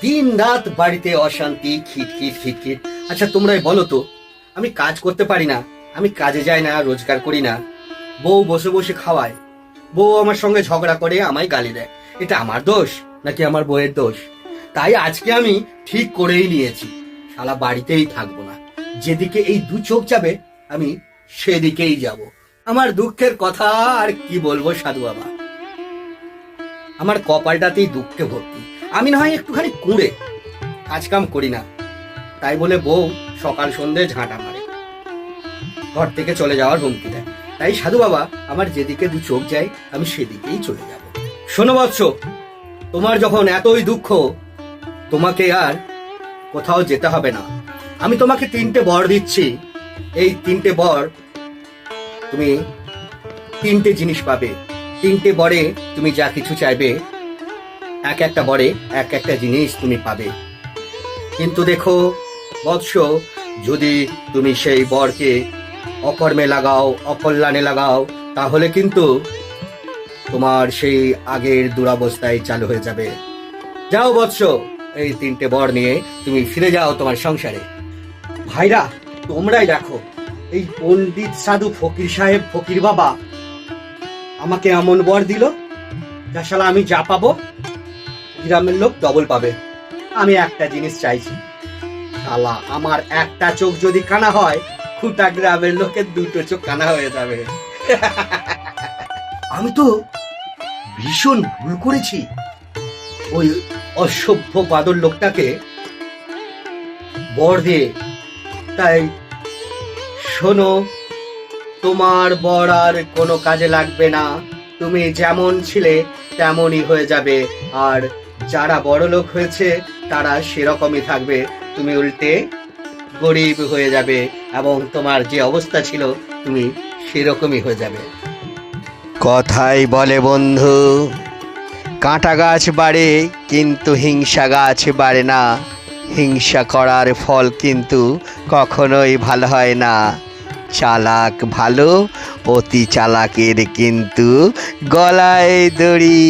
দিন রাত বাড়িতে অশান্তি, খিটখিট খিটখিট। আচ্ছা তোমরাই বলো তো, আমি কাজ করতে পারি না, আমি কাজে যাই না, রোজগার করি না, বউ বসে বসে খাওয়ায়, বউ আমার সঙ্গে ঝগড়া করে আমায় গালি দেয়। এটা আমার দোষ নাকি আমার বউয়ের দোষ? তাই আজকে আমি ঠিক করেই নিয়েছি, শালা বাড়িতেই থাকবো না। যেদিকে এই দু চোখ যাবে আমি সেদিকেই যাব। আমার দুঃখের কথা আর কি বলবো সাধু বাবা, আমার কপালটাতেই দুঃখে ভর্তি। আমি না হয় একটুখানি কুঁড়ে, কাজ কাম করি না, তাই বলে বউ সকাল সন্ধে ঝাঁটা মারে, ঘর থেকে চলে যাওয়ার হুমকি দেয়। তাই সাধু বাবা, আমার যেদিকে দু চোখ যায় আমি সেদিকেই চলে যাব। শোনো বৎস, তোমার যখন এতই দুঃখ, তোমাকে আর কোথাও যেতে হবে না। আমি তোমাকে 3টে বর দিচ্ছি। এই 3টে বর, তুমি 3টে জিনিস পাবে। 3টে বরে তুমি যা কিছু চাইবে, এক একটা বরে এক একটা জিনিস তুমি পাবে। কিন্তু দেখো বৎস, যদি তুমি সেই বরকে অকর্মে লাগাও, অকল্যাণে লাগাও, তাহলে কিন্তু তোমার সেই আগের দুরাবস্থায় চালু হয়ে যাবে। যাও বৎস, এই 3টে বর নিয়ে তুমি ফিরে যাও তোমার সংসারে। ভাইরা, তোমরাই দেখো, এই পণ্ডিত সাধু ফকির সাহেব ফকির বাবা আমাকে এমন বর দিল, যা শালা আমি যা পাবো গ্রামের লোক ডবল পাবে। আমি একটা জিনিস চাইছি, শালা আমার একটা চোখ যদি কানা হয়, গোটা গ্রামের লোকের 2টো চোখ কানা হয়ে যাবে। আমি তো ভীষণ ভুল করেছি, ওই অসভ্য বাদর লোকটাকে বর দিয়ে। তাই শোনো, তোমার বর আর কোনো কাজে লাগবে না, তুমি যেমন ছিলে তেমনই হয়ে যাবে। আর যারা বড় লোক হয়েছে তারা সেরকমই থাকবে, তুমি উল্টে গরিব হয়ে যাবে, এবং তোমার যে অবস্থা ছিল তুমি সেরকমই হয়ে যাবে। কথাই বলে বন্ধু, কাঁটা গাছ বাড়ে কিন্তু হিংসা গাছ বাড়ে না। হিংসা করার ফল কিন্তু কখনোই ভালো হয় না। চালাক ভালো, অতি চালাকের কিন্তু গলায় দড়ি।